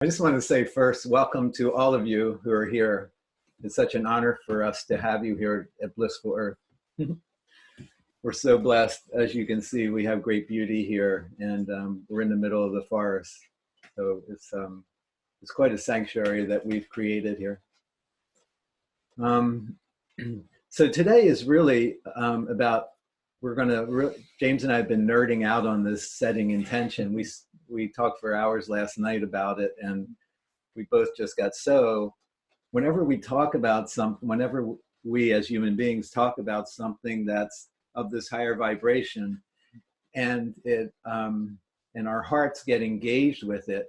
I just want to say first, welcome to all of you who are here. It's such an honor for us to have you here at Blissful Earth. We're so blessed. As you can see, we have great beauty here, and we're in the middle of the forest. So it's quite a sanctuary that we've created here. So today is really about, James and I have been nerding out on this setting intention. We talked for hours last night about it, and we both just got whenever we talk about something, whenever we as human beings talk about something that's of this higher vibration, and and our hearts get engaged with it,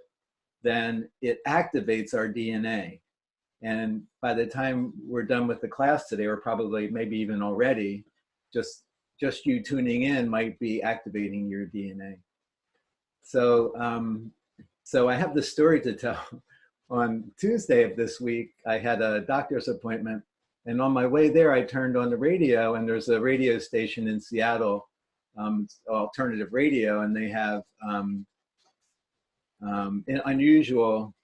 then it activates our DNA. And by the time we're done with the class today, or probably maybe even already, just you tuning in might be activating your DNA. So I have this story to tell. On Tuesday of this week, I had a doctor's appointment, and on my way there, I turned on the radio, and there's a radio station in Seattle, alternative radio, and they have unusual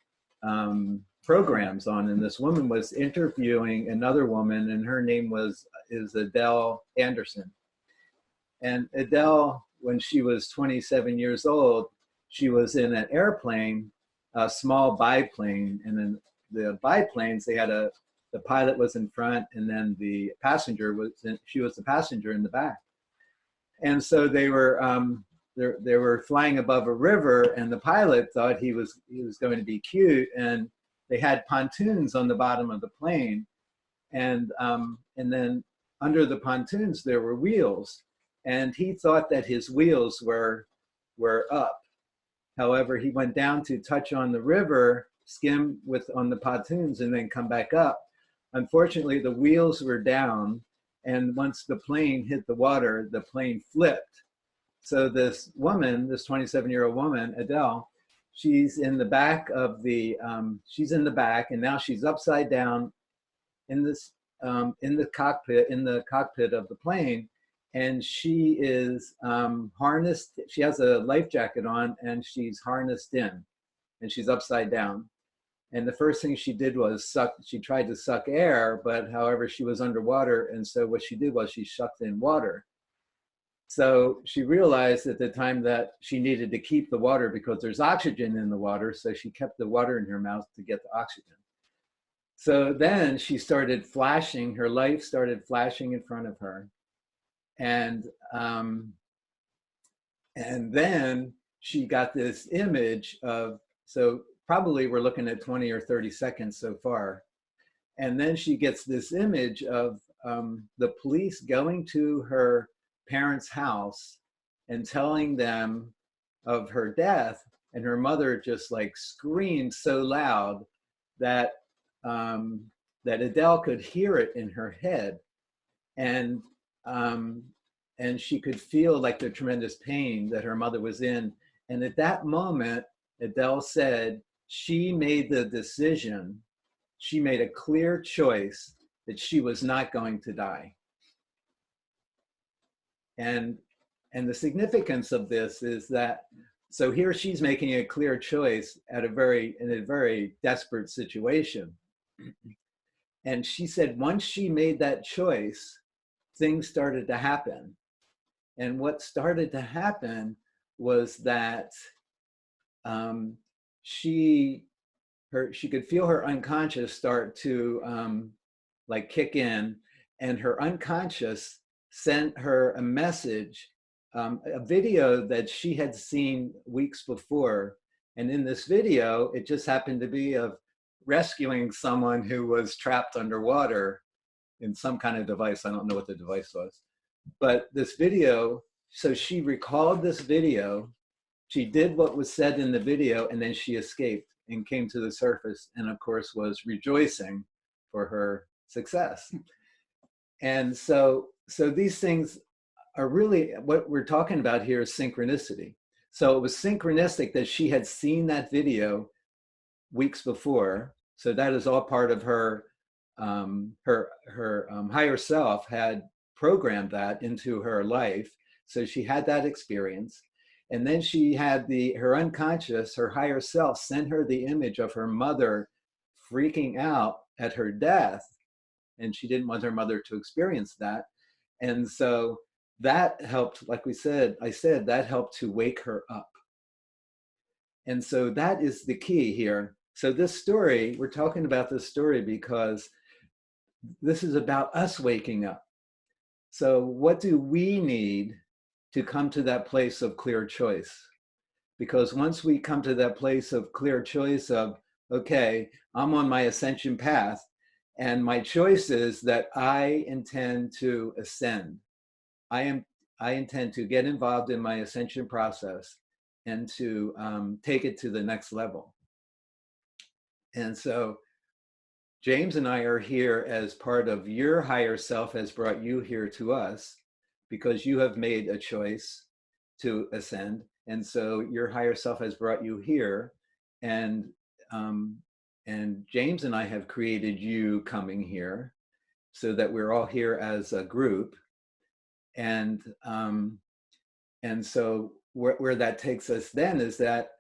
programs on. And this woman was interviewing another woman, and her name is Adele Anderson. And Adele, when she was 27 years old, she was in an airplane, a small biplane, and then the biplanes, the pilot was in front, and then the passenger she was the passenger in the back. And so they were flying above a river, and the pilot thought he was going to be cute, and they had pontoons on the bottom of the plane, and then under the pontoons there were wheels, and he thought that his wheels were up. However, he went down to touch on the river, skim on the pontoons, and then come back up. Unfortunately, the wheels were down, and once the plane hit the water, the plane flipped. So this woman, this 27-year-old woman, Adele, she's in the back, and now she's upside down in the cockpit of the plane. And she is harnessed. She has a life jacket on, and she's harnessed in, and she's upside down. And the first thing she did was she tried to suck air, but however, she was underwater. And so what she did was she sucked in water. So she realized at the time that she needed to keep the water because there's oxygen in the water. So she kept the water in her mouth to get the oxygen. So then she started flashing, her life started flashing in front of her. And then she got this image of, so probably we're looking at 20 or 30 seconds so far. And then she gets this image of the police going to her parents' house and telling them of her death. And her mother just like screamed so loud that Adele could hear it in her head. And she could feel like the tremendous pain that her mother was in. And at that moment, Adele said she made the decision, she made a clear choice that she was not going to die. And the significance of this is that, so here she's making a clear choice in a very desperate situation. And she said once she made that choice, things started to happen. And what started to happen was that she could feel her unconscious start to like kick in, and her unconscious sent her a message, a video that she had seen weeks before. And in this video, it just happened to be of rescuing someone who was trapped underwater in some kind of device. I don't know what the device was. But this video, so she recalled this video, she did what was said in the video, and then she escaped and came to the surface, and of course was rejoicing for her success. And so these things are really, what we're talking about here is synchronicity. So it was synchronistic that she had seen that video weeks before. So that is all part of her higher self had programmed that into her life. So she had that experience. And then she had her unconscious, her higher self sent her the image of her mother freaking out at her death. And she didn't want her mother to experience that. And so that helped, like I said, that helped to wake her up. And so that is the key here. So this story, we're talking about this story because this is about us waking up. So what do we need to come to that place of clear choice? Because once we come to that place of clear choice of, okay, I'm on my ascension path, and my choice is that I intend to ascend. I intend to get involved in my ascension process and to take it to the next level. And so James and I are here as part of your higher self has brought you here to us because you have made a choice to ascend. And so your higher self has brought you here. And James and I have created you coming here so that we're all here as a group. And so where that takes us then is that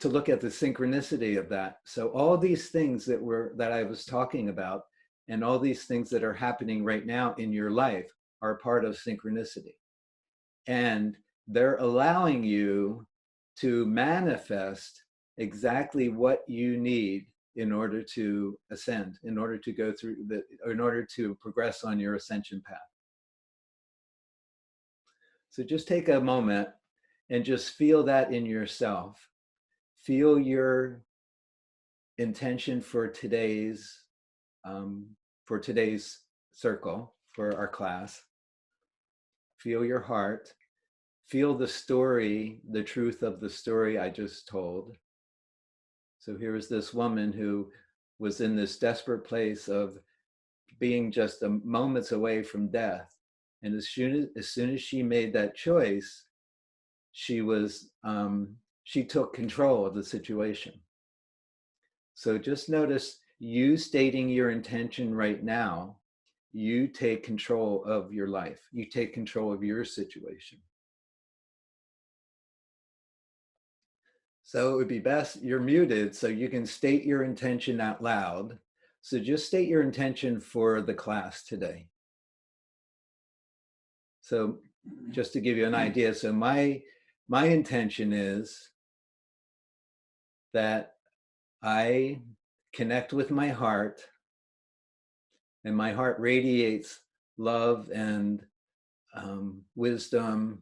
to look at the synchronicity of that. So all these things that I was talking about, and all these things that are happening right now in your life are part of synchronicity. And they're allowing you to manifest exactly what you need in order to ascend, in order to go through in order to progress on your ascension path. So just take a moment and just feel that in yourself. Feel your intention for today's circle, for our class. Feel your heart. Feel the story, the truth of the story I just told. So here is this woman who was in this desperate place of being just moments away from death. And as soon as she made that choice, she took control of the situation. So just notice you stating your intention right now, you take control of your life. You take control of your situation. So it would be best, you're muted, so you can state your intention out loud. So just state your intention for the class today. So just to give you an idea, so my intention is that I connect with my heart, and my heart radiates love and wisdom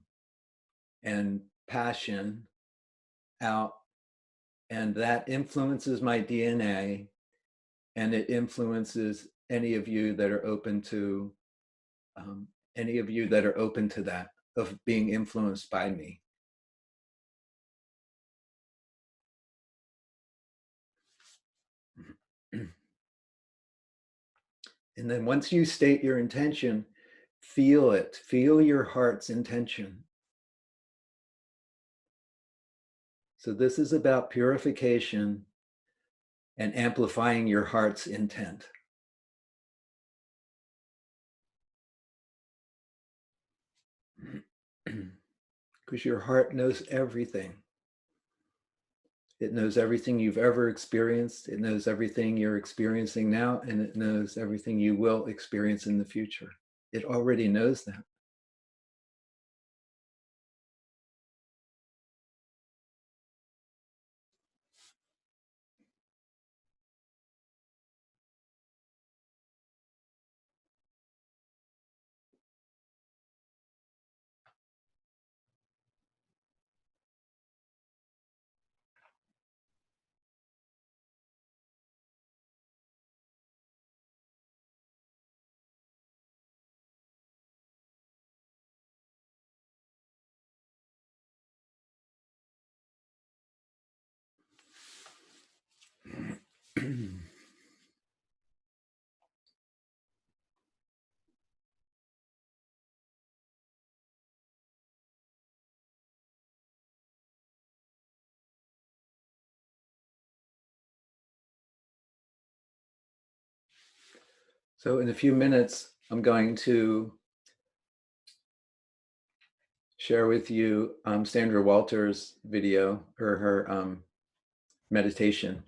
and passion out, and that influences my DNA, and it influences any of you that are open to that, of being influenced by me. And then once you state your intention, feel it. Feel your heart's intention. So this is about purification and amplifying your heart's intent. Because your heart knows everything. It knows everything you've ever experienced. It knows everything you're experiencing now, and it knows everything you will experience in the future. It already knows that. So in a few minutes, I'm going to share with you Sandra Walter's video or her meditation.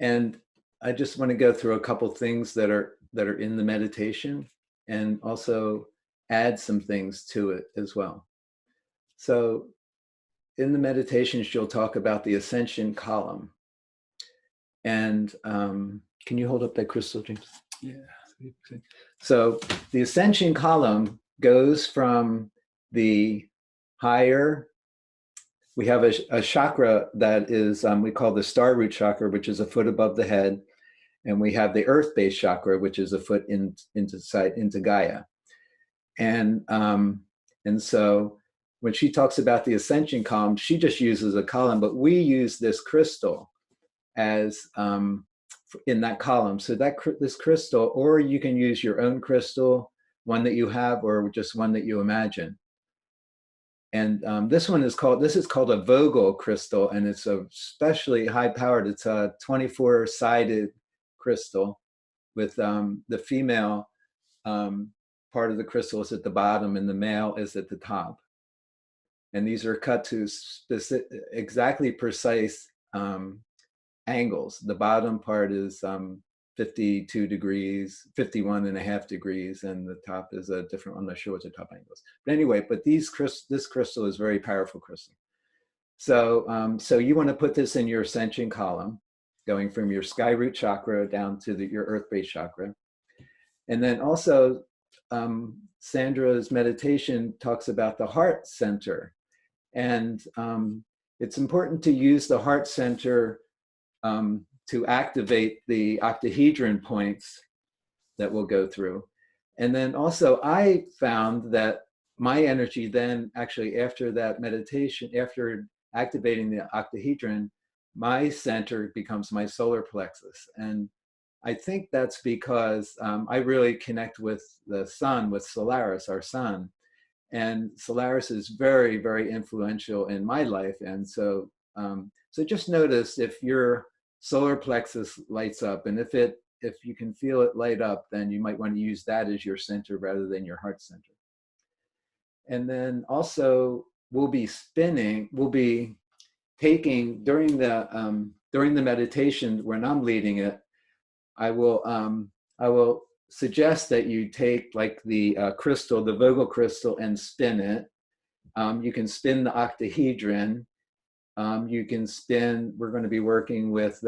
And I just want to go through a couple things that are in the meditation and also add some things to it as well. So in the meditation, she'll talk about the ascension column. And can you hold up that crystal, James? Yeah. So the ascension column goes from the higher, we have a chakra that is, we call the star root chakra, which is a foot above the head. And we have the earth-based chakra, which is a foot into Gaia. And so when she talks about the ascension column, she just uses a column, but we use this crystal as in that column. So that this crystal, or you can use your own crystal, one that you have, or just one that you imagine. And this is called a Vogel crystal, and it's a especially high powered. It's a 24-sided crystal with the female part of the crystal is at the bottom and the male is at the top. And these are cut to exactly precise angles. The bottom part is 52 degrees, 51.5 degrees, and the top is a different, I'm not sure what the top angle is. But anyway, this crystal is a very powerful crystal. So, so you want to put this in your ascension column, going from your sky root chakra down to your earth-based chakra. And then also, Sandra's meditation talks about the heart center. And it's important to use the heart center to activate the octahedron points that we'll go through. And then also I found that my energy then actually after that meditation, after activating the octahedron, my center becomes my solar plexus. And I think that's because I really connect with the sun, with Solaris, our sun. And Solaris is very, very influential in my life. And so, so just notice if your solar plexus lights up, and if you can feel it light up, then you might want to use that as your center rather than your heart center. And then also we'll be taking during the meditation when I'm leading it, I will suggest that you take like the crystal, the Vogel crystal, and spin it. You can spin the octahedron. You can spin, we're going to be working with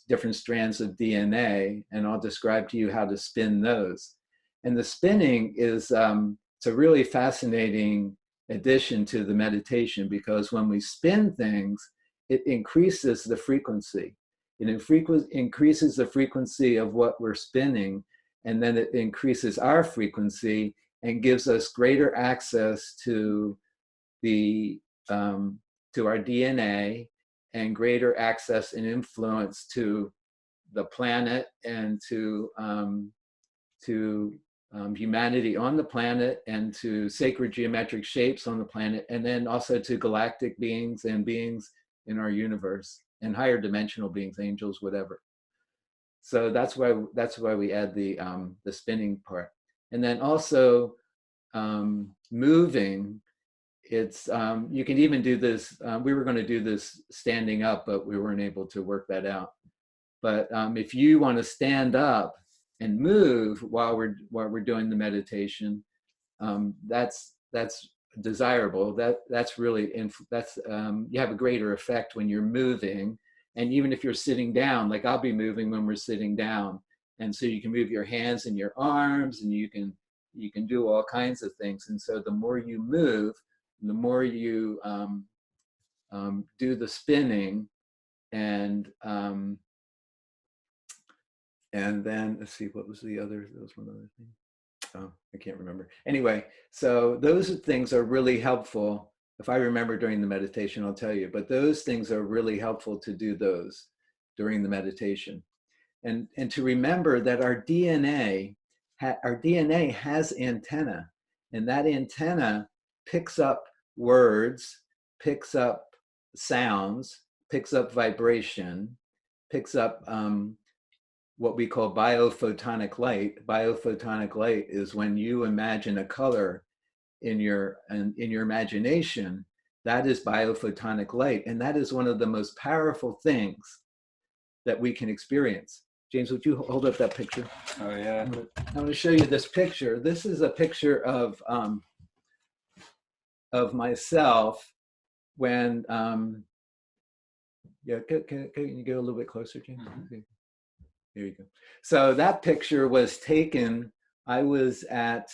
different strands of DNA, and I'll describe to you how to spin those. And the spinning is, it's a really fascinating addition to the meditation, because when we spin things, it increases the frequency. It increases the frequency of what we're spinning, and then it increases our frequency and gives us greater access to to our DNA and greater access and influence to the planet and to humanity on the planet and to sacred geometric shapes on the planet, and then also to galactic beings and beings in our universe and higher dimensional beings, angels, whatever. So that's why we add the spinning part. And then also moving. It's you can even do this. We were going to do this standing up, but we weren't able to work that out. But if you want to stand up and move while we're doing the meditation, that's desirable. That's really you have a greater effect when you're moving. And even if you're sitting down, like I'll be moving when we're sitting down, and so you can move your hands and your arms, and you can do all kinds of things. And so the more you move, the more you do the spinning, and then let's see, what was the other? There was one other thing. Oh, I can't remember. Anyway, so those things are really helpful. If I remember during the meditation, I'll tell you. But those things are really helpful to do those during the meditation, and to remember that our DNA has antenna, and that antenna picks up words, picks up sounds, picks up vibration, picks up what we call biophotonic light. Biophotonic light is when you imagine a color in your imagination, that is biophotonic light. And that is one of the most powerful things that we can experience. James, would you hold up that picture? Oh yeah. I'm going to show you this picture. This is a picture of myself when, yeah, can you go a little bit closer, James? Mm-hmm. There you go. So that picture was taken, I was at,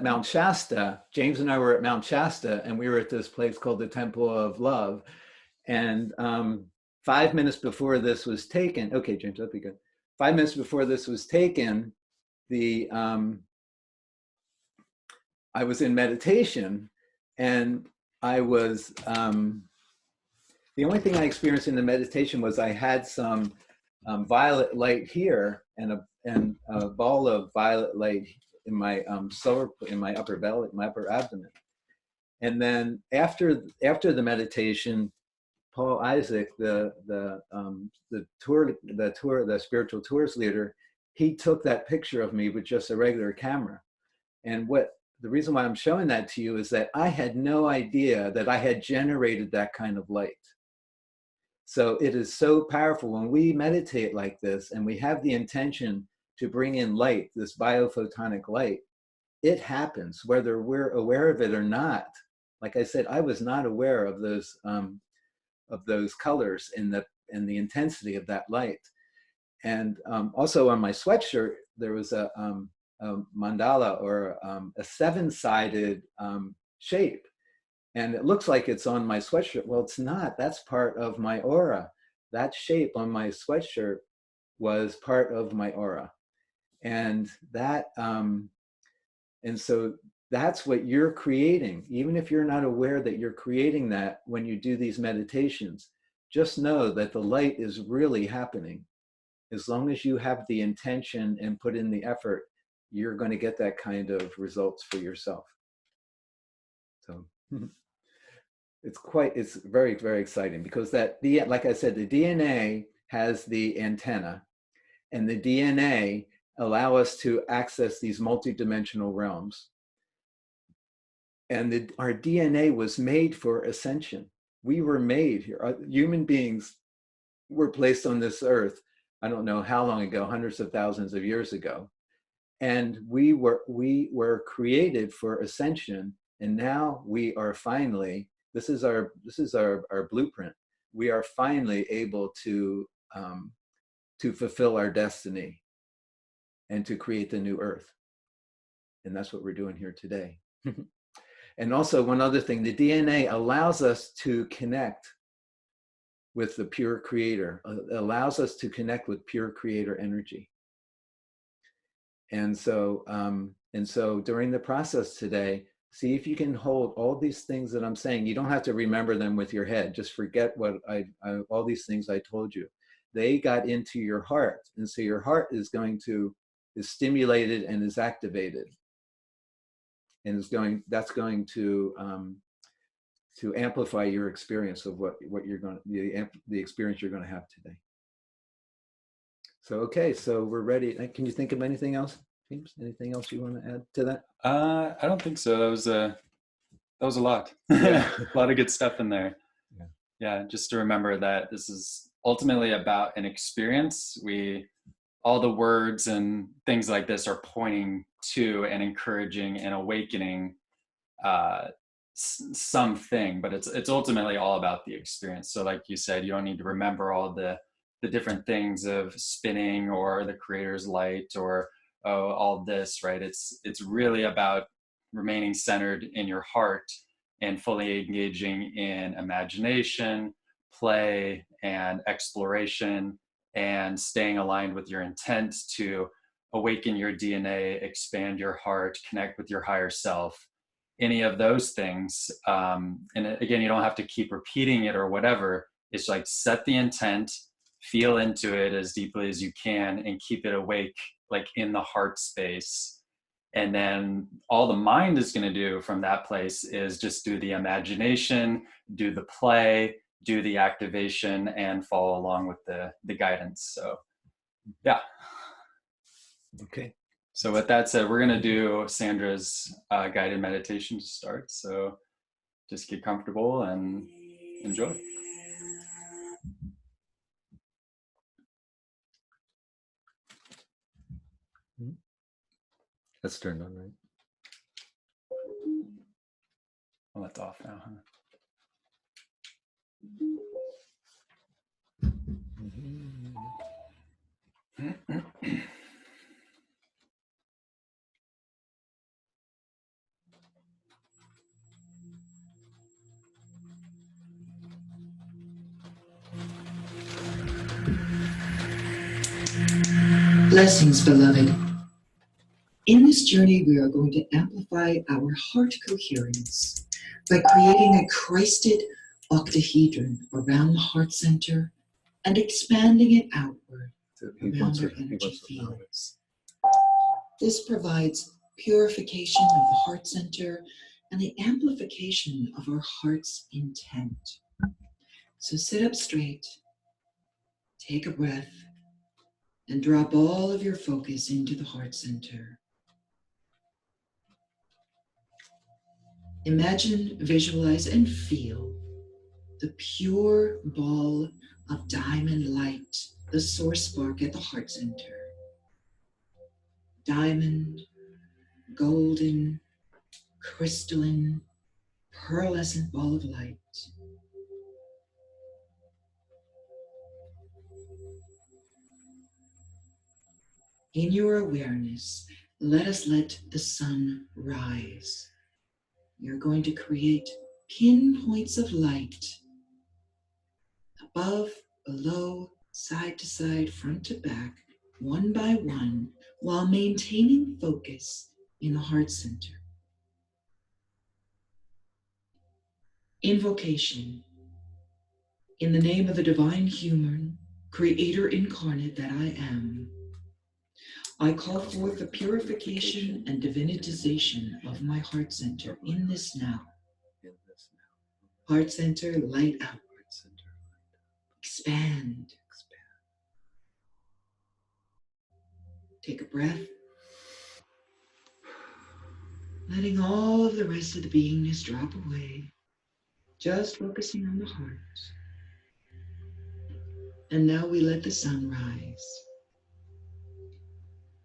Mount Shasta. James and I were at Mount Shasta, and we were at this place called the Temple of Love. And 5 minutes before this was taken, okay, James, that'd be good. 5 minutes before this was taken, I was in meditation, and I was, the only thing I experienced in the meditation was I had some violet light here and a ball of violet light in my in my upper belly, my upper abdomen. And then after the meditation, Paul Isaac, the spiritual tours leader, he took that picture of me with just a regular camera. And the reason why I'm showing that to you is that I had no idea that I had generated that kind of light. So it is so powerful when we meditate like this and we have the intention to bring in light, this biophotonic light, it happens whether we're aware of it or not. Like I said, I was not aware of those colors and the intensity of that light. And also on my sweatshirt, there was a mandala or a seven-sided shape. And it looks like it's on my sweatshirt. Well, it's not. That's part of my aura. That shape on my sweatshirt was part of my aura. And that, and so that's what you're creating. Even if you're not aware that you're creating that when you do these meditations, just know that the light is really happening. As long as you have the intention and put in the effort, you're going to get that kind of results for yourself. So it's very, very exciting because like I said, the DNA has the antenna, and the DNA allow us to access these multidimensional realms. And our DNA was made for ascension. We were made here. Human beings were placed on this earth, I don't know how long ago, hundreds of thousands of years ago. And we were created for ascension. And now we are finally, this is our blueprint. We are finally able to fulfill our destiny and to create the new earth. And that's what we're doing here today. And also one other thing, the DNA allows us to connect with the pure creator, allows us to connect with pure creator energy. And so during the process today, see if you can hold all these things that I'm saying. You don't have to remember them with your head. Just forget what all these things I told you. They got into your heart. And so your heart is stimulated and is activated. And that's going to amplify your experience of what you're going to, the experience you're going to have today. So, okay, so we're ready. Can you think of anything else, James? Anything else you want to add to that? I don't think so. That was a lot. Yeah. A lot of good stuff in there. Yeah. Yeah, just to remember that this is ultimately about an experience. All the words and things like this are pointing to and encouraging and awakening something, but it's ultimately all about the experience. So like you said, you don't need to remember all the different things of spinning or the creator's light or all this, right? It's really about remaining centered in your heart and fully engaging in imagination, play, and exploration, and staying aligned with your intent to awaken your DNA, expand your heart, connect with your higher self, any of those things. And again, you don't have to keep repeating it or whatever. It's like set the intent, feel into it as deeply as you can, and keep it awake, like in the heart space. And then all the mind is going to do from that place is just do the imagination, do the play, do the activation and follow along with the guidance. So yeah. Okay. So with that said, we're going to do Sandra's guided meditation to start. So just get comfortable and enjoy. That's turned on, right? Well, that's off now, huh? Blessings, beloved. In this journey, we are going to amplify our heart coherence by creating a Christed octahedron around the heart center and expanding it outward around our energy fields. This provides purification of the heart center and the amplification of our heart's intent. So sit up straight, take a breath, and drop all of your focus into the heart center. Imagine, visualize, and feel the pure ball of diamond light, the source spark at the heart center. Diamond, golden, crystalline, pearlescent ball of light. In your awareness, let us let the sun rise. You're going to create pinpoints of light above, below, side to side, front to back, one by one, while maintaining focus in the heart center. Invocation. In the name of the divine human, creator incarnate that I am, I call forth the purification and divinitization of my heart center in this now. Heart center, light out. Expand. Take a breath. Letting all of the rest of the beingness drop away. Just focusing on the heart. And now we let the sun rise.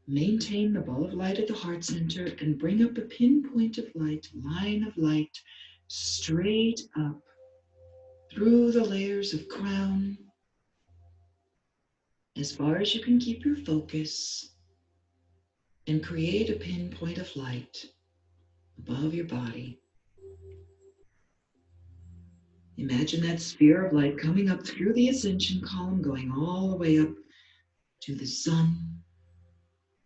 Maintain the ball of light at the heart center and bring up a pinpoint of light, line of light, straight up through the layers of crown, as far as you can keep your focus, and create a pinpoint of light above your body. Imagine that sphere of light coming up through the ascension column, going all the way up to the sun,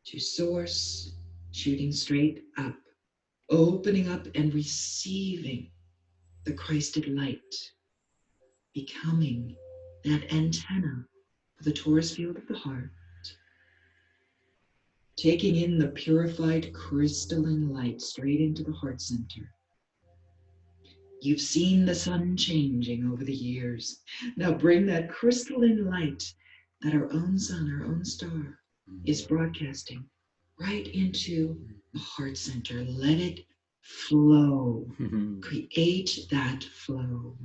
to source, shooting straight up, opening up and receiving the Christed light, becoming that antenna for the torus field of the heart, taking in the purified crystalline light straight into the heart center. You've seen the sun changing over the years. Now bring that crystalline light that our own sun, our own star, is broadcasting right into the heart center. Let it flow. Create that flow.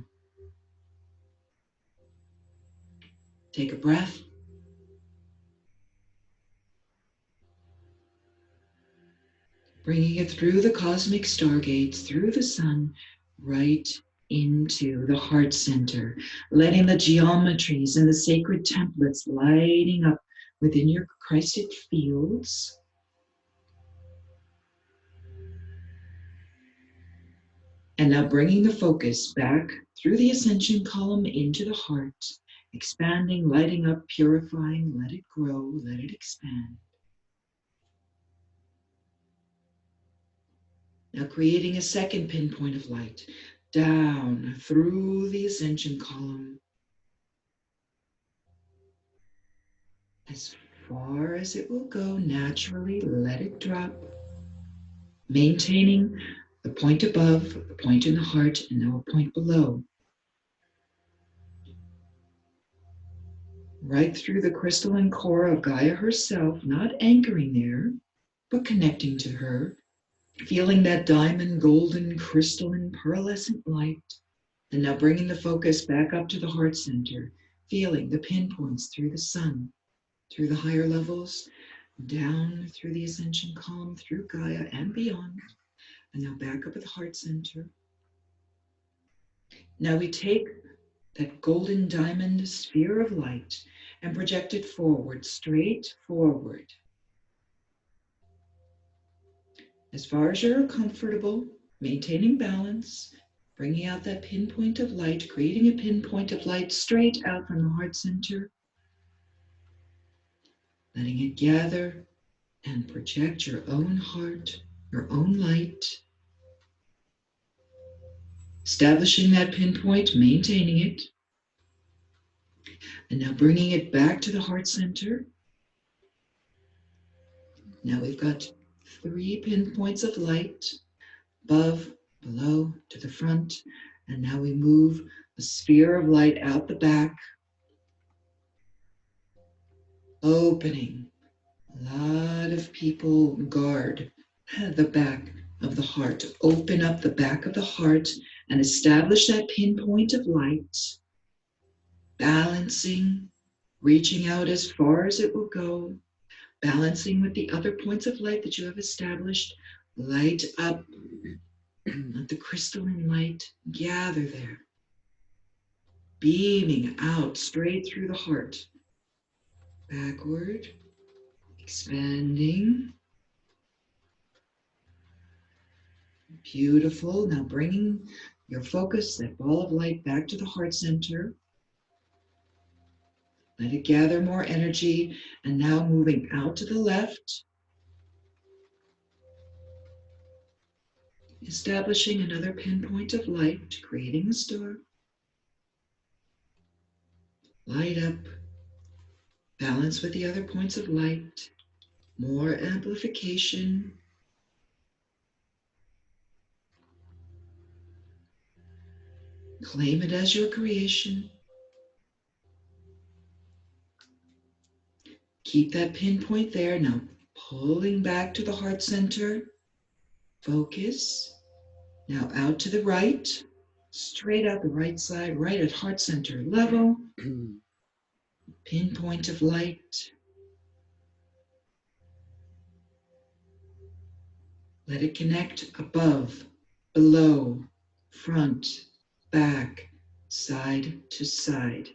Take a breath. Bringing it through the cosmic stargates, through the sun, right into the heart center. Letting the geometries and the sacred templates lighting up within your Christed fields. And now bringing the focus back through the ascension column into the heart, expanding, lighting up, purifying, let it grow, let it expand. Now creating a second pinpoint of light down through the ascension column as far as it will go naturally. Let it drop, maintaining the point above, the point in the heart, and now a point below. right through the crystalline core of Gaia herself, not anchoring there, but connecting to her, feeling that diamond, golden, crystalline, pearlescent light. And now bringing the focus back up to the heart center, feeling the pinpoints through the sun, through the higher levels, down through the ascension column, through Gaia and beyond. And now back up at the heart center. Now we take that golden diamond sphere of light and project it forward, straight forward. As far as you're comfortable, maintaining balance, bringing out that pinpoint of light, creating a pinpoint of light straight out from the heart center, letting it gather and project your own heart, your own light, establishing that pinpoint, maintaining it, and now bringing it back to the heart center. Now we've got 3 pinpoints of light, above, below, to the front, and now we move a sphere of light out the back, opening. A lot of people guard the back of the heart. Open up the back of the heart and establish that pinpoint of light, balancing, reaching out as far as it will go, balancing with the other points of light that you have established. Light up, let the crystalline light gather there, beaming out straight through the heart, backward, expanding. Beautiful. Now bringing your focus, that ball of light, back to the heart center. Let it gather more energy, and now moving out to the left, establishing another pinpoint of light, creating a star. Light up, balance with the other points of light, more amplification. Claim it as your creation. Keep that pinpoint there. Now pulling back to the heart center. Focus. Now out to the right. Straight out the right side, right at heart center level. Pinpoint of light. Let it connect above, below, front, back, side to side,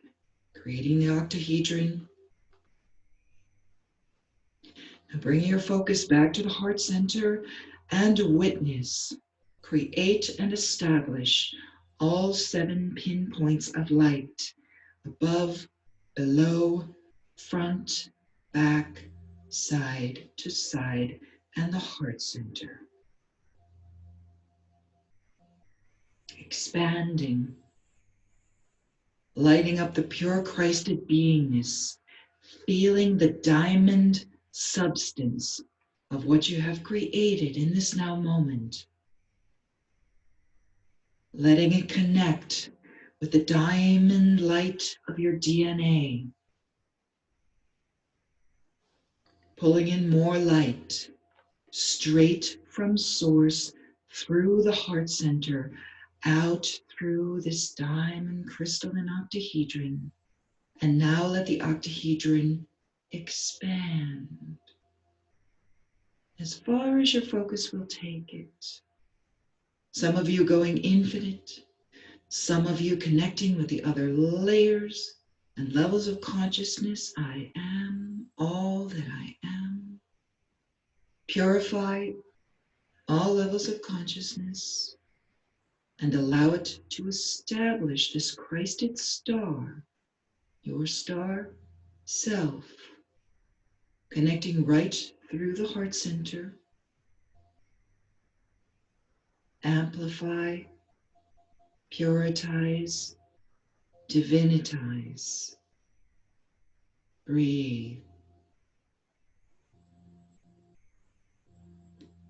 creating the octahedron. Now bring your focus back to the heart center and witness, create and establish all 7 pinpoints of light, above, below, front, back, side to side, and the heart center. Expanding, lighting up the pure Christed beingness, feeling the diamond substance of what you have created in this now moment. Letting it connect with the diamond light of your DNA. Pulling in more light, straight from source, through the heart center, out through this diamond crystalline octahedron. And now let the octahedron expand as far as your focus will take it. Some of you going infinite, some of you connecting with the other layers and levels of consciousness. I am all that I am. Purify all levels of consciousness and allow it to establish this Christed star, your star self, connecting right through the heart center. Amplify, puritize, divinitize. Breathe.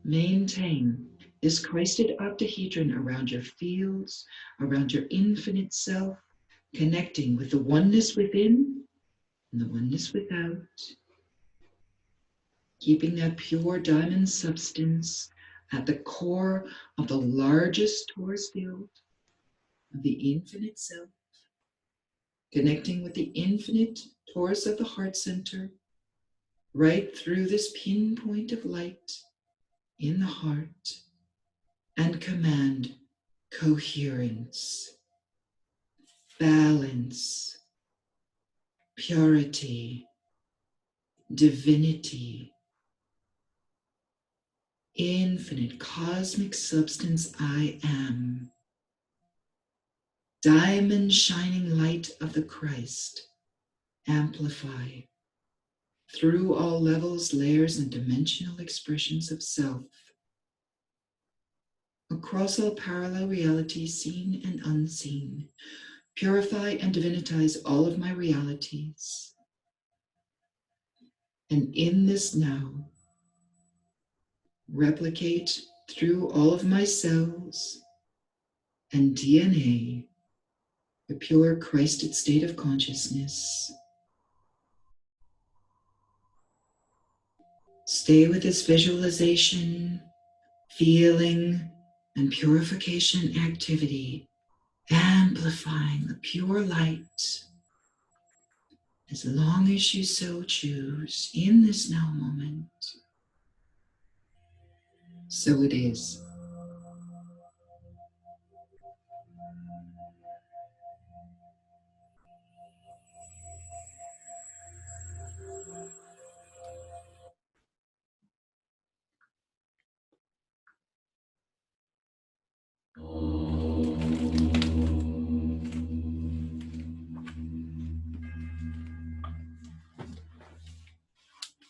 Maintain this Christed octahedron around your fields, around your infinite self, connecting with the oneness within and the oneness without, keeping that pure diamond substance at the core of the largest torus field of the infinite self, connecting with the infinite torus of the heart center, right through this pinpoint of light in the heart, and command coherence, balance, purity, divinity, infinite cosmic substance I am, diamond shining light of the Christ, amplify through all levels, layers, and dimensional expressions of self, across all parallel realities, seen and unseen, purify and divinitize all of my realities. And in this now, replicate through all of my cells and DNA the pure Christed state of consciousness. Stay with this visualization, feeling, and purification activity, amplifying the pure light as long as you so choose in this now moment. So it is.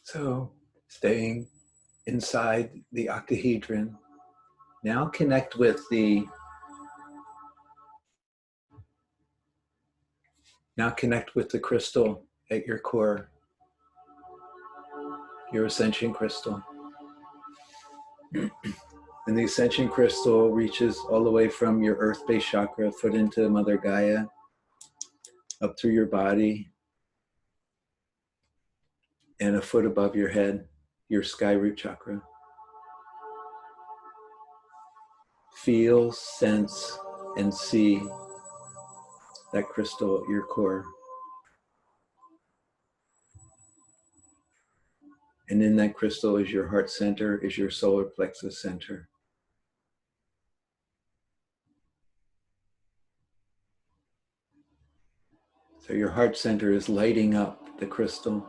So staying inside the octahedron, now connect with the crystal at your core, your ascension crystal. And the ascension crystal reaches all the way from your earth-based chakra, foot into Mother Gaia, up through your body, and a foot above your head, your sky root chakra. Feel, sense, and see that crystal at your core. And in that crystal is your heart center, is your solar plexus center. So your heart center is lighting up the crystal.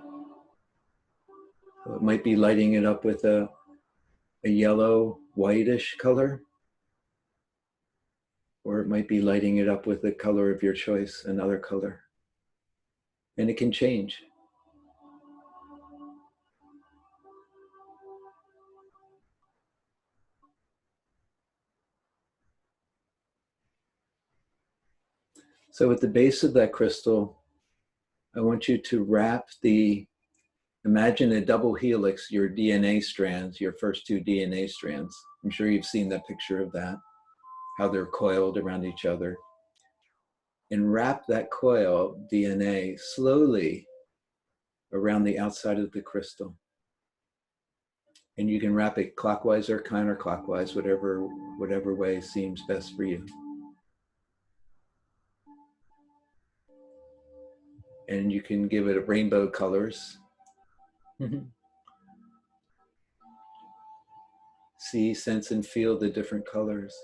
So it might be lighting it up with a yellow, whitish color, or it might be lighting it up with the color of your choice, another color. And it can change. So at the base of that crystal, I want you to imagine a double helix, your DNA strands, your first two DNA strands. I'm sure you've seen that picture of that, how they're coiled around each other. And wrap that coil DNA slowly around the outside of the crystal. And you can wrap it clockwise or counterclockwise, whatever way seems best for you. And you can give it rainbow colors. See, sense, and feel the different colors.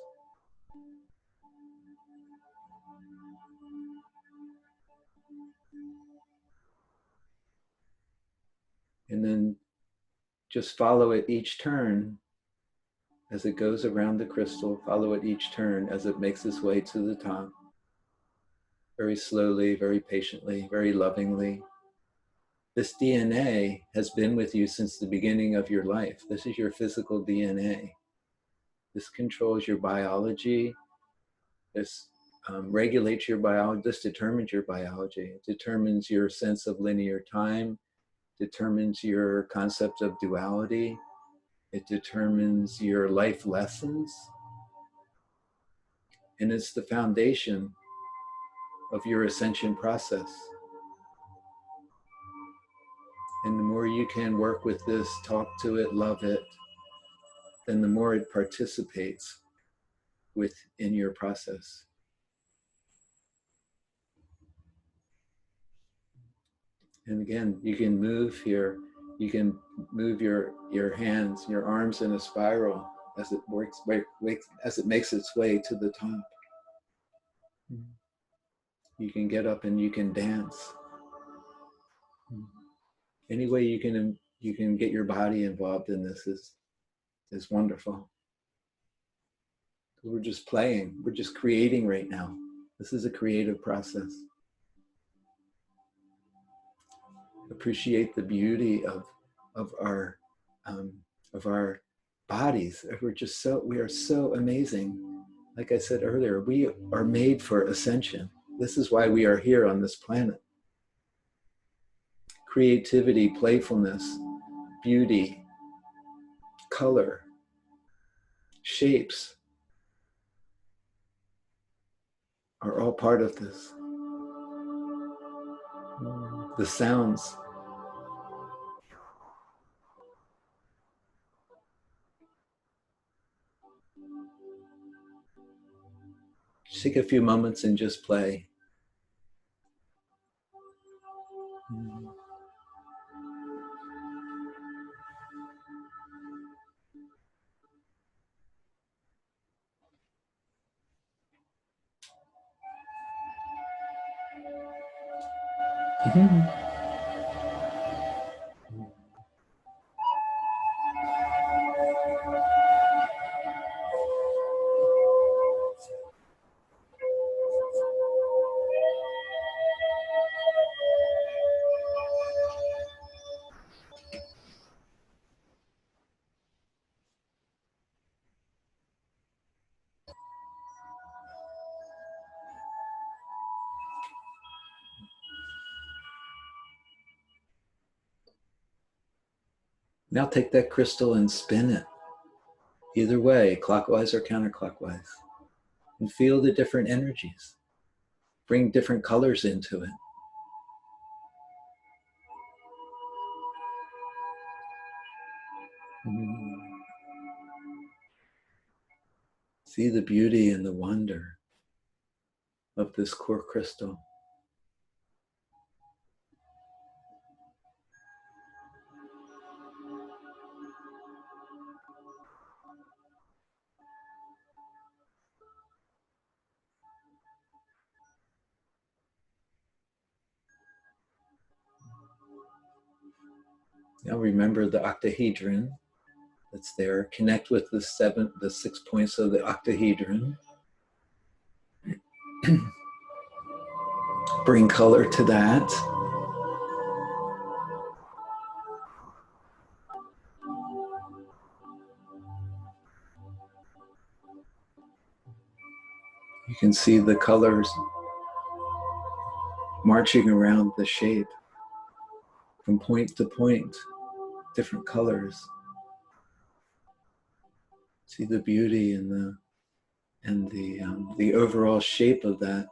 And then just follow it each turn as it goes around the crystal. Follow it each turn as it makes its way to the top. Very slowly, very patiently, very lovingly. This DNA has been with you since the beginning of your life. This is your physical DNA. This controls your biology. This regulates your biology. This determines your biology. It determines your sense of linear time, determines your concept of duality. It determines your life lessons. And it's the foundation of your ascension process. And the more you can work with this, talk to it, love it, then the more it participates in your process. And again, you can move here. You can move your hands, your arms in a spiral as it as it makes its way to the top. You can get up and you can dance. Any way you can get your body involved in this is wonderful. We're just playing. We're just creating right now. This is a creative process. Appreciate the beauty of our bodies. We are so amazing. Like I said earlier, we are made for ascension. This is why we are here on this planet. Creativity, playfulness, beauty, color, shapes are all part of this. The sounds. Just take a few moments and just play. Now take that crystal and spin it. Either way, clockwise or counterclockwise. And feel the different energies. Bring different colors into it. See the beauty and the wonder of this core crystal. Now remember the octahedron that's there. Connect with the 6 points of the octahedron. Bring color to that. You can see the colors marching around the shape from point to point, different colors. See the beauty and the overall shape of that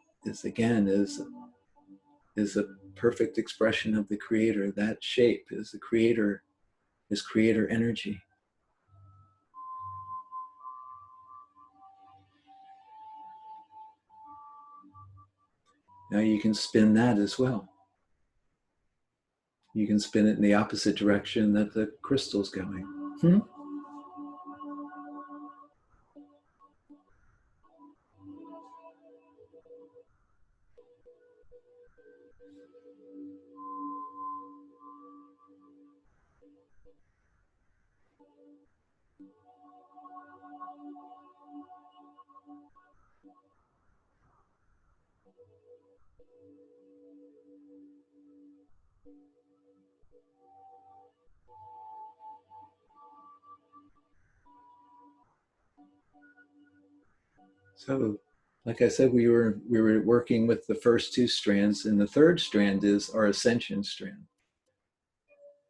is a perfect expression of the creator. That shape is the creator, is creator energy. Now you can spin that as well. You can spin it in the opposite direction that the crystal's going. So, like I said, we were working with the first two strands, and the third strand is our ascension strand.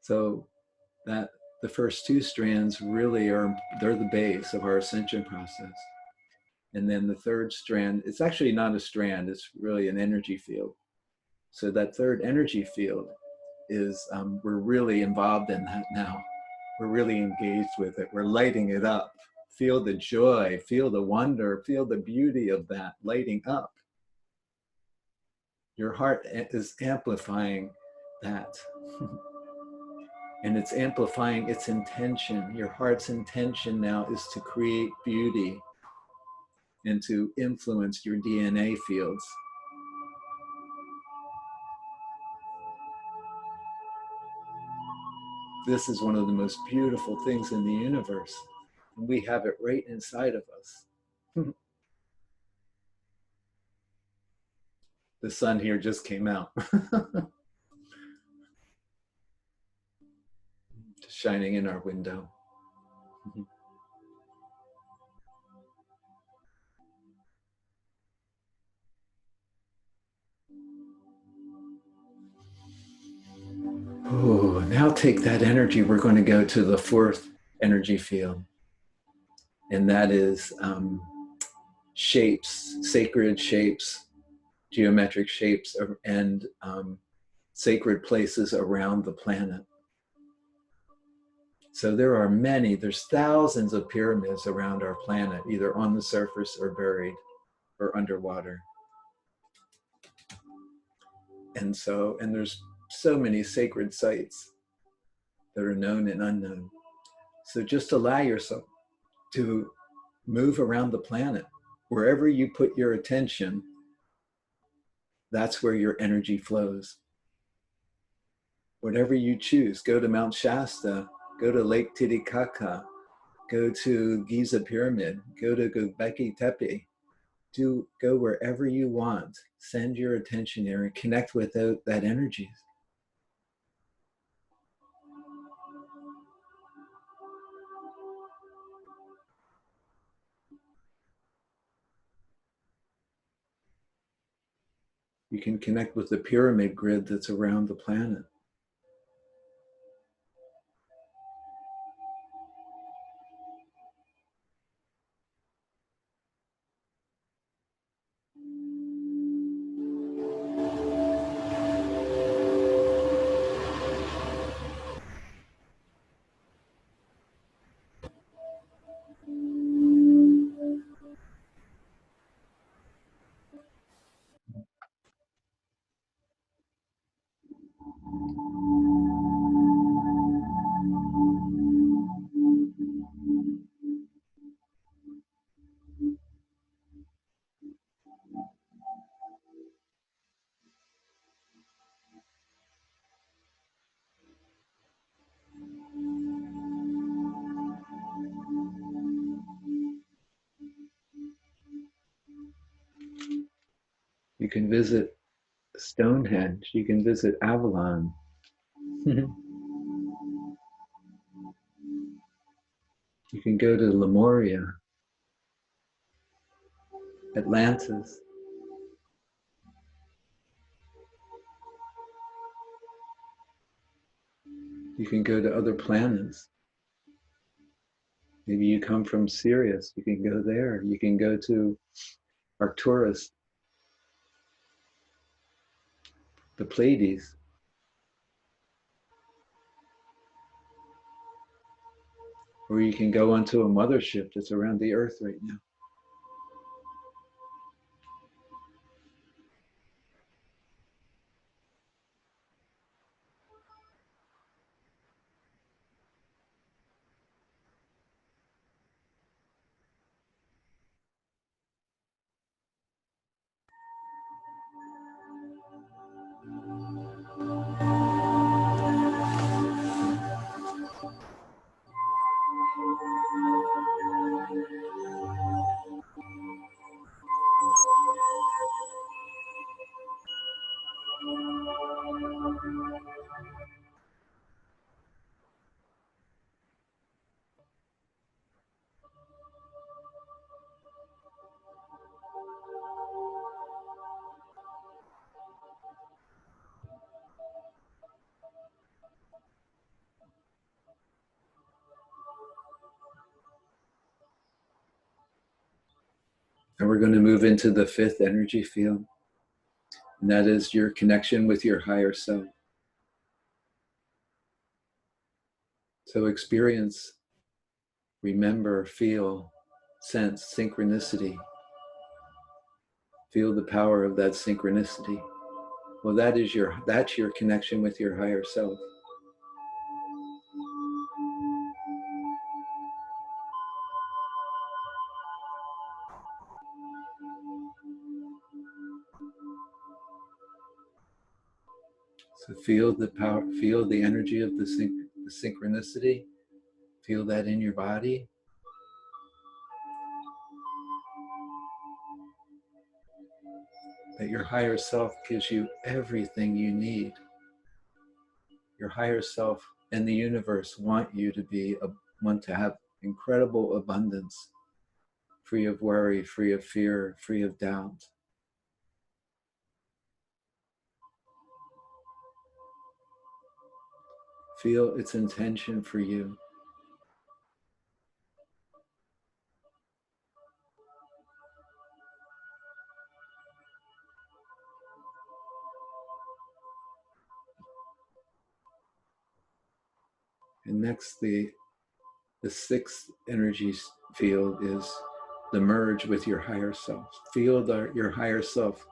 So that the first two strands really they're the base of our ascension process. And then the third strand, it's actually not a strand, it's really an energy field. So that third energy field we're really involved in that now. We're really engaged with it. We're lighting it up. Feel the joy, feel the wonder, feel the beauty of that lighting up. Your heart is amplifying that. And it's amplifying its intention. Your heart's intention now is to create beauty and to influence your DNA fields. This is one of the most beautiful things in the universe. And we have it right inside of us. The sun here just came out. Just shining in our window. Oh, now take that energy. We're going to go to the fourth energy field. And that is shapes, sacred shapes, geometric shapes, and sacred places around the planet. So there are many, there's thousands of pyramids around our planet, either on the surface or buried or underwater. And there's so many sacred sites that are known and unknown. So just allow yourself to move around the planet. Wherever you put your attention, that's where your energy flows. Whatever you choose, go to Mount Shasta, go to Lake Titicaca, go to Giza Pyramid, go to Göbekli Tepe, go wherever you want. Send your attention there and connect with that energy. You can connect with the pyramid grid that's around the planet. You can visit Stonehenge, you can visit Avalon. You can go to Lemuria, Atlantis. You can go to other planets. Maybe you come from Sirius, you can go there. You can go to Arcturus, the Pleiades. Or you can go onto a mothership that's around the Earth right now. And we're going to move into the fifth energy field. And that is your connection with your higher self. So experience, remember, feel, sense synchronicity. Feel the power of that synchronicity. Well, that's your connection with your higher self. So feel the power, feel the energy of the synchronicity. Feel that in your body. That your higher self gives you everything you need. Your higher self and the universe want you to have incredible abundance, free of worry, free of fear, free of doubt. Feel its intention for you. And next, the sixth energy field is the merge with your higher self. Feel your higher self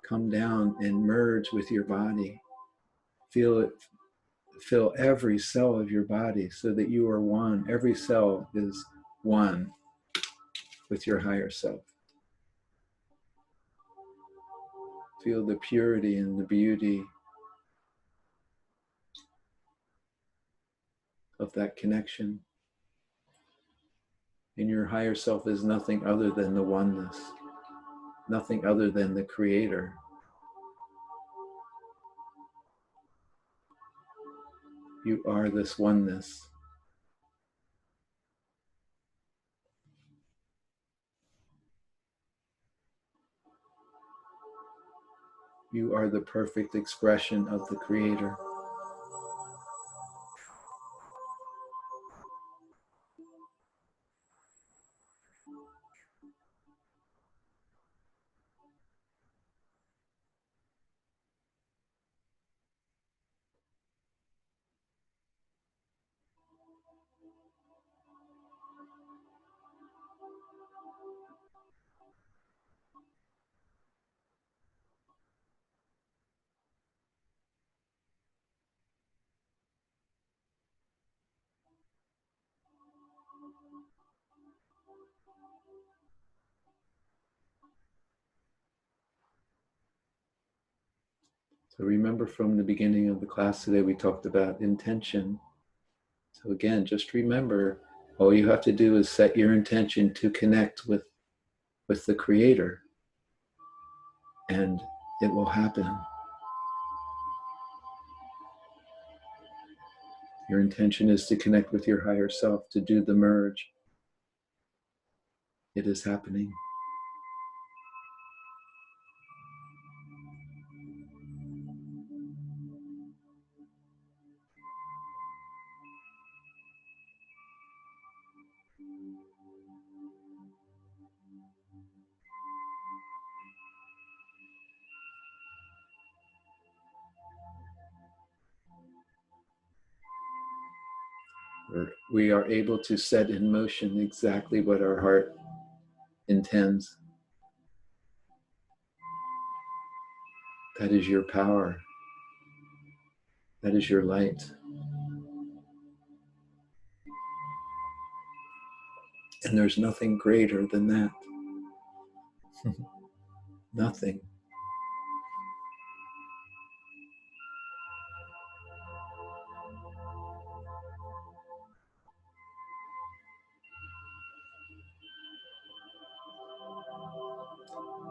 come down and merge with your body. Feel it, fill every cell of your body so that you are one. Every cell is one with your higher self. Feel the purity and the beauty of that connection. And your higher self is nothing other than the oneness, nothing other than the creator. You are this oneness. You are the perfect expression of the creator. So remember, from the beginning of the class today, we talked about intention. So again, just remember, all you have to do is set your intention to connect with the creator, and it will happen. Your intention is to connect with your higher self, to do the merge. It is happening. We are able to set in motion exactly what our heart intends. That is your power. That is your light. And there's nothing greater than that. Nothing.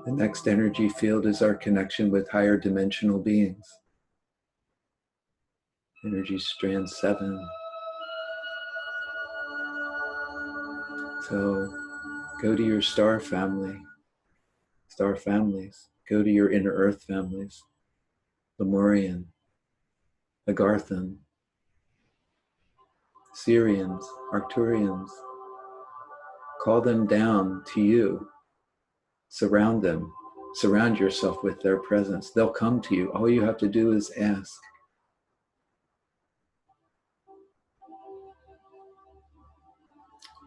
The next energy field is our connection with higher dimensional beings. Energy strand 7. So go to your star family, star families. Go to your inner earth families, Lemurian, Agarthan, Syrians, Arcturians. Call them down to you. Surround them. Surround yourself with their presence. They'll come to you. All you have to do is ask.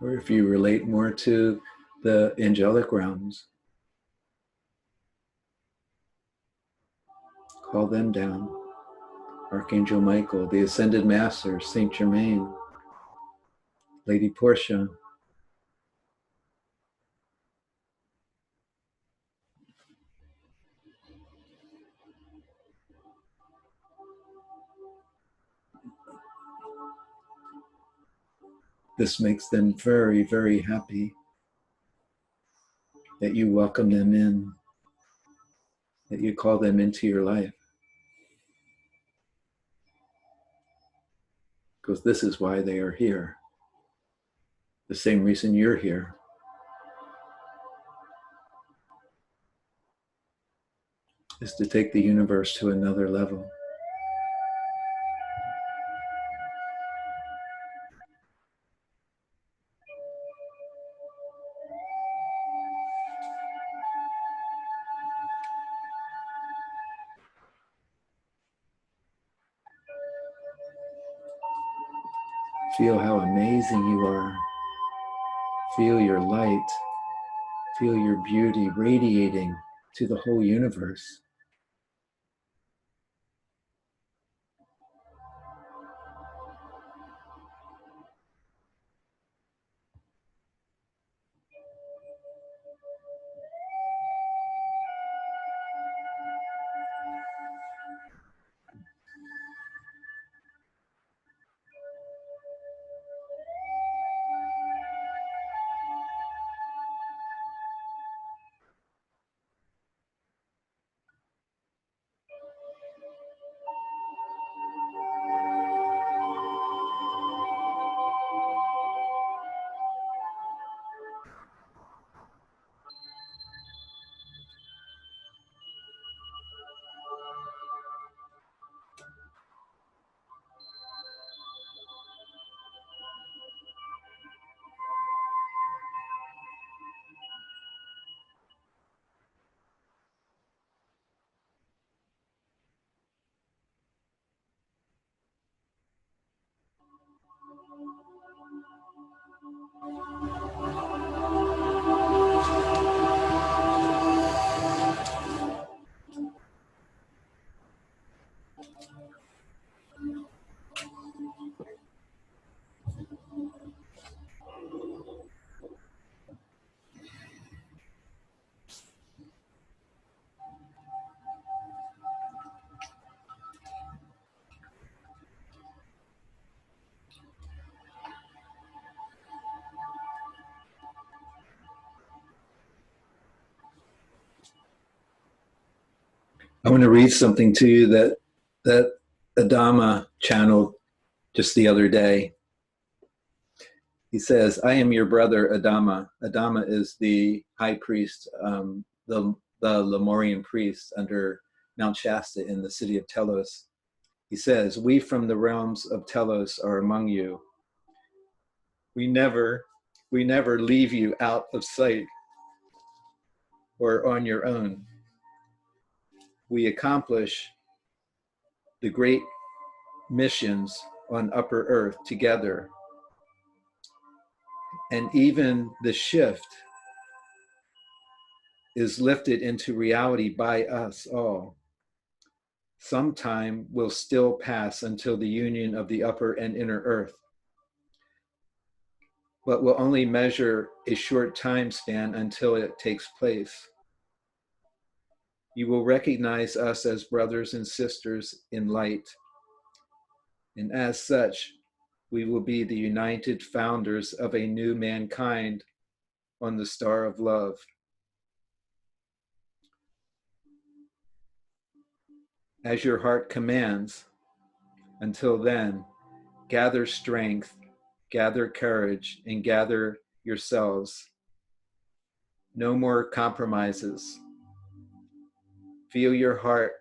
Or if you relate more to the angelic realms, call them down. Archangel Michael, the Ascended Master, Saint Germain, Lady Portia. This makes them very, very happy that you welcome them in, that you call them into your life. Because this is why they are here. The same reason you're here. Is to take the universe to another level. Feel how amazing you are. Feel your light. Feel your beauty radiating to the whole universe. I want to read something to you that Adama channeled just the other day. He says, I am your brother, Adama. Adama is the high priest, the Lemurian priest under Mount Shasta in the city of Telos. He says, we from the realms of Telos are among you. We never leave you out of sight or on your own. We accomplish the great missions on Upper Earth together. And even the shift is lifted into reality by us all. Some time will still pass until the union of the upper and inner earth, but will only measure a short time span until it takes place. You will recognize us as brothers and sisters in light, and as such, we will be the united founders of a new mankind on the star of love. As your heart commands, until then, gather strength, gather courage, and gather yourselves. No more compromises. Feel your heart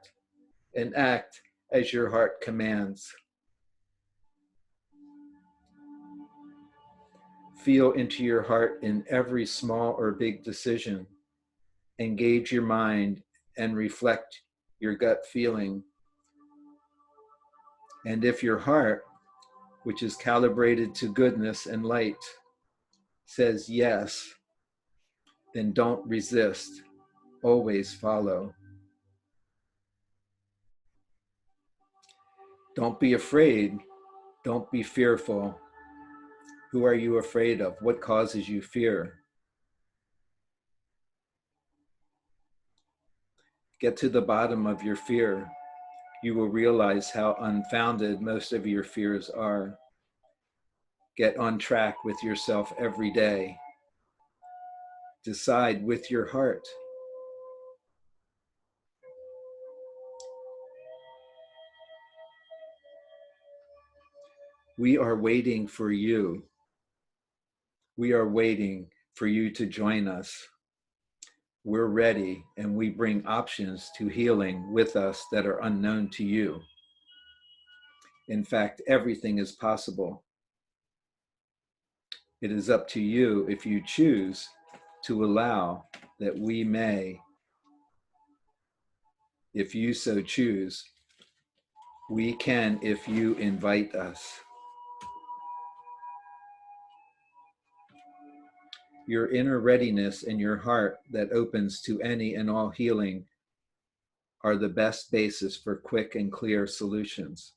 and act as your heart commands. Feel into your heart in every small or big decision. Engage your mind and reflect your gut feeling. And if your heart, which is calibrated to goodness and light, says yes, then don't resist. Always follow. Don't be afraid. Don't be fearful. Who are you afraid of? What causes you fear? Get to the bottom of your fear. You will realize how unfounded most of your fears are. Get on track with yourself every day. Decide with your heart. We are waiting for you. We are waiting for you to join us. We're ready, and we bring options to healing with us that are unknown to you. In fact, everything is possible. It is up to you if you choose to allow that we may, if you so choose. We can if you invite us. Your inner readiness and your heart that opens to any and all healing are the best basis for quick and clear solutions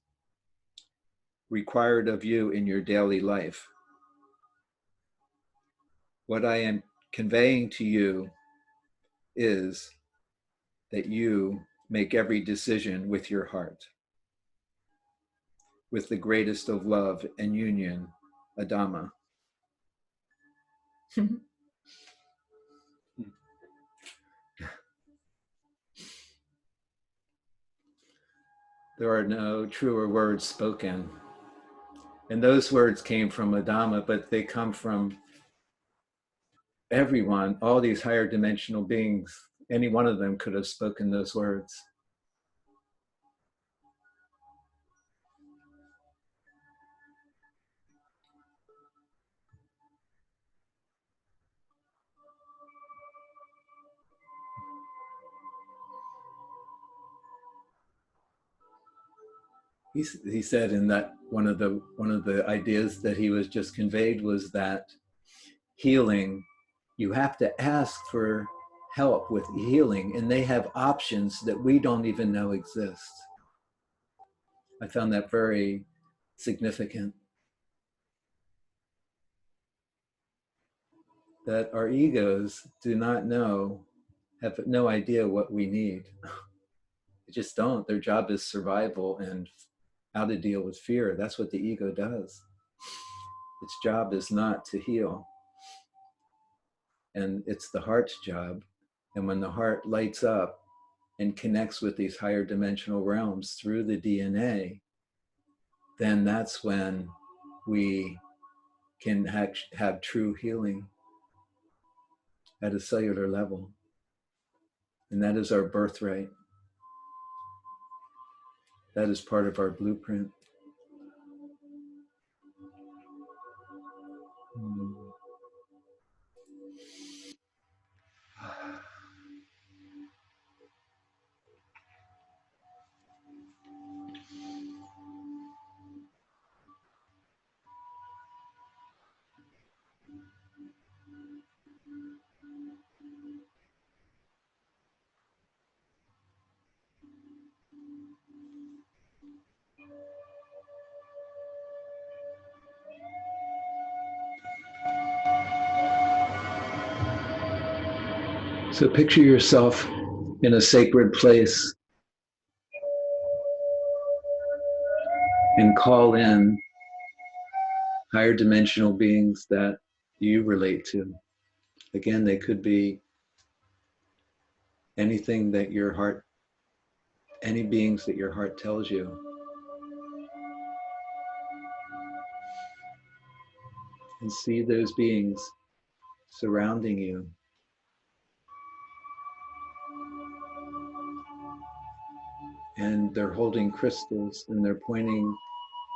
required of you in your daily life. What I am conveying to you is that you make every decision with your heart, with the greatest of love and union, Adama. There are no truer words spoken. And those words came from Adama, but they come from everyone, all these higher dimensional beings. Any one of them could have spoken those words. He said in that one of the ideas that he was just conveyed was that healing, you have to ask for help with healing, and they have options that we don't even know exist. I found that very significant. That our egos do not know, have no idea what we need. They just don't. Their job is survival and how to deal with fear. That's what the ego does. Its job is not to heal. And it's the heart's job. And when the heart lights up and connects with these higher dimensional realms through the DNA, then that's when we can have true healing at a cellular level. And that is our birthright. That is part of our blueprint. So picture yourself in a sacred place and call in higher dimensional beings that you relate to. Again, they could be anything that your heart, any beings that your heart tells you. And see those beings surrounding you. And they're holding crystals and they're pointing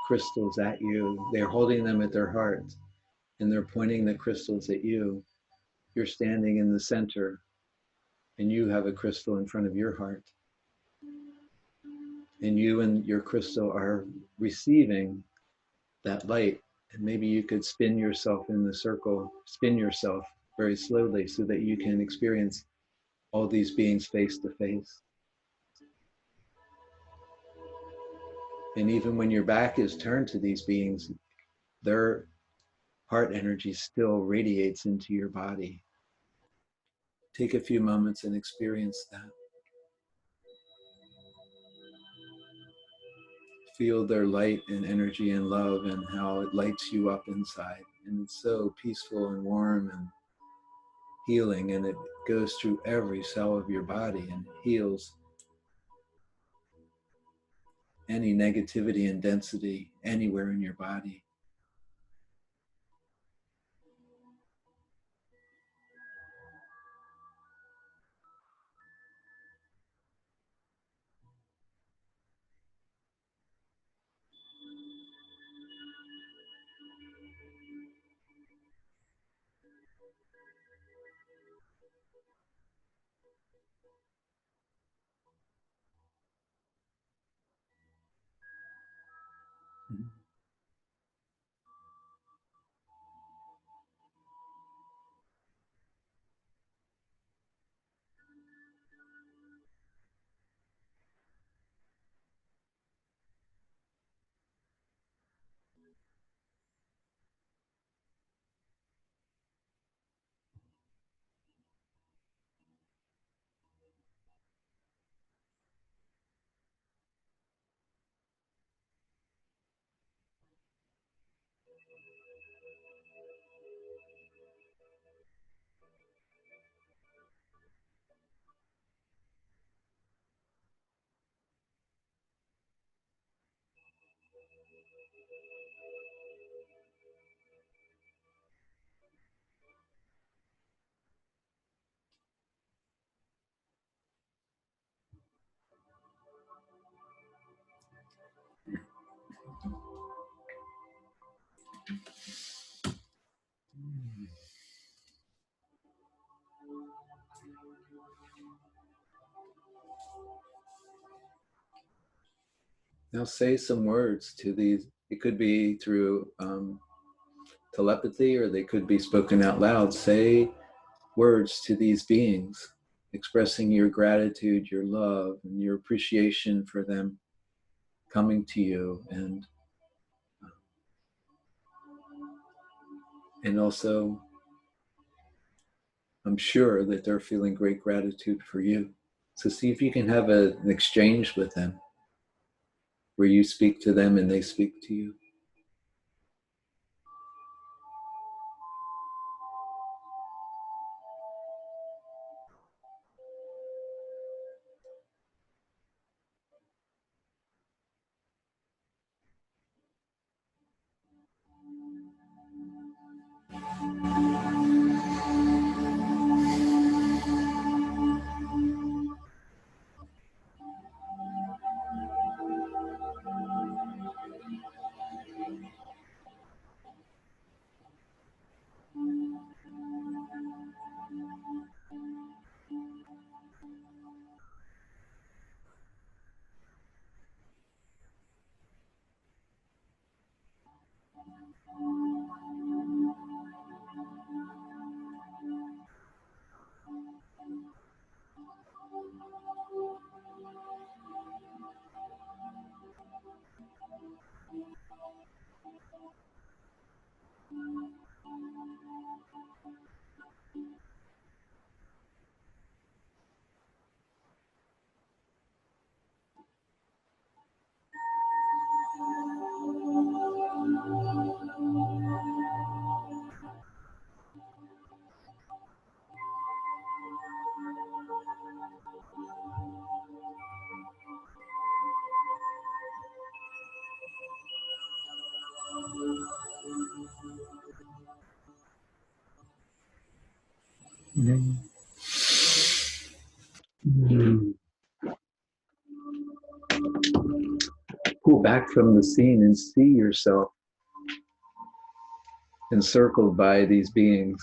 crystals at you. They're holding them at their heart and they're pointing the crystals at you. You're standing in the center and you have a crystal in front of your heart. And you and your crystal are receiving that light And maybe you could spin yourself in the circle, spin yourself very slowly so that you can experience all these beings face to face. And even when your back is turned to these beings, their heart energy still radiates into your body. Take a few moments and experience that. Feel their light and energy and love and how it lights you up inside. And it's so peaceful and warm and healing, and it goes through every cell of your body and heals any negativity and density anywhere in your body. Now say some words to these. It could be through telepathy, or they could be spoken out loud. Say words to these beings, expressing your gratitude, your love, and your appreciation for them coming to you, and also I'm sure that they're feeling great gratitude for you. So see if you can have an exchange with them where you speak to them and they speak to you. Pull back from the scene and see yourself encircled by these beings.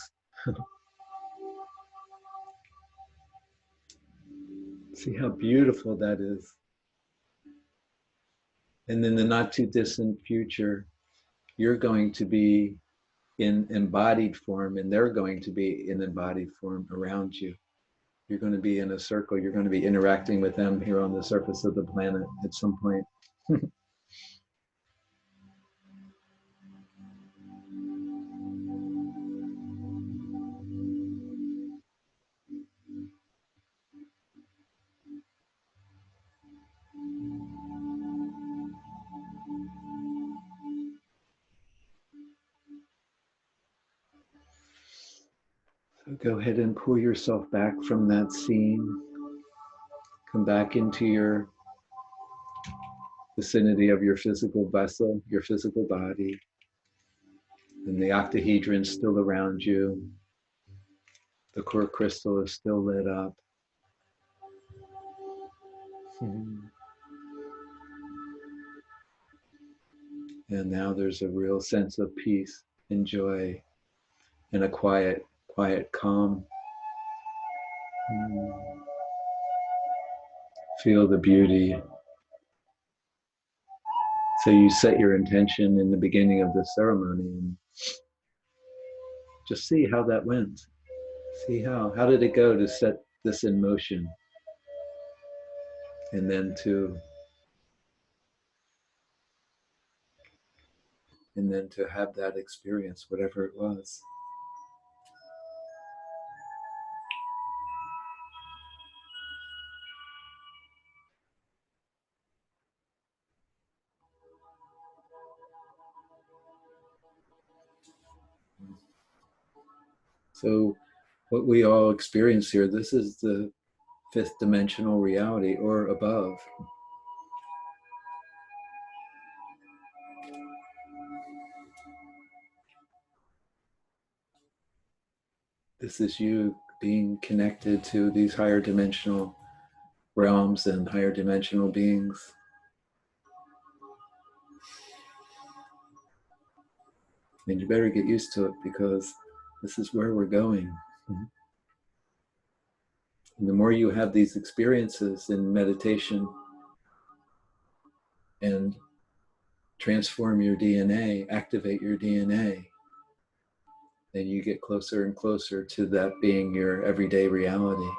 See how beautiful that is. And in the not too distant future, you're going to be in embodied form, and they're going to be in embodied form around you. You're going to be in a circle. You're going to be interacting with them here on the surface of the planet at some point. So go ahead and pull yourself back from that scene. Come back into your vicinity of your physical vessel, your physical body. And the octahedron's still around you. The core crystal is still lit up. And now there's a real sense of peace and joy and a quiet calm. Feel the beauty. So you set your intention in the beginning of the ceremony and just see how that went. See how did it go to set this in motion? And then to have that experience, whatever it was. So what we all experience here, this is the fifth dimensional reality or above. This is you being connected to these higher dimensional realms and higher dimensional beings. And you better get used to it because this is where we're going. And the more you have these experiences in meditation and transform your DNA, activate your DNA, then you get closer and closer to that being your everyday reality.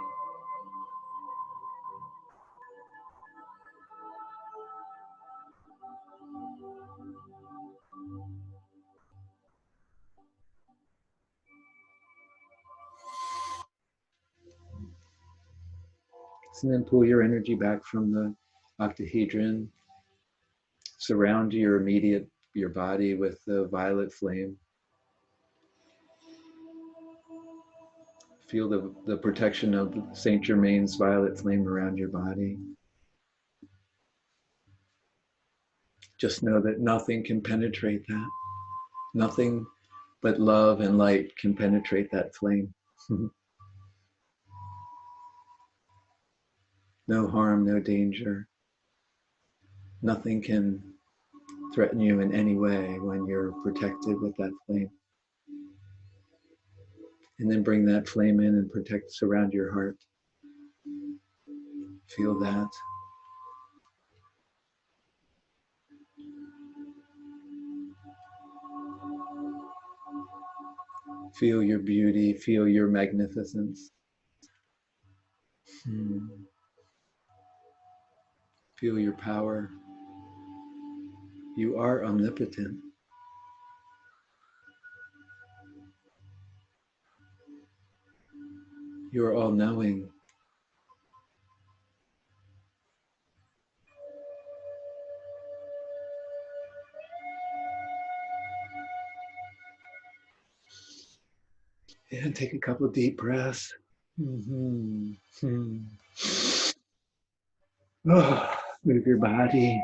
And then pull your energy back from the octahedron. Surround your body with the violet flame. Feel the protection of Saint Germain's violet flame around your body. Just know that nothing can penetrate that. Nothing but love and light can penetrate that flame. No harm, no danger. Nothing can threaten you in any way when you're protected with that flame. And then bring that flame in and surround your heart. Feel that. Feel your beauty, feel your magnificence. Feel your power. You are omnipotent. You are all-knowing. And take a couple of deep breaths. Oh, move your body.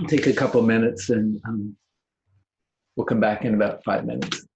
Take a couple minutes and we'll come back in about 5 minutes.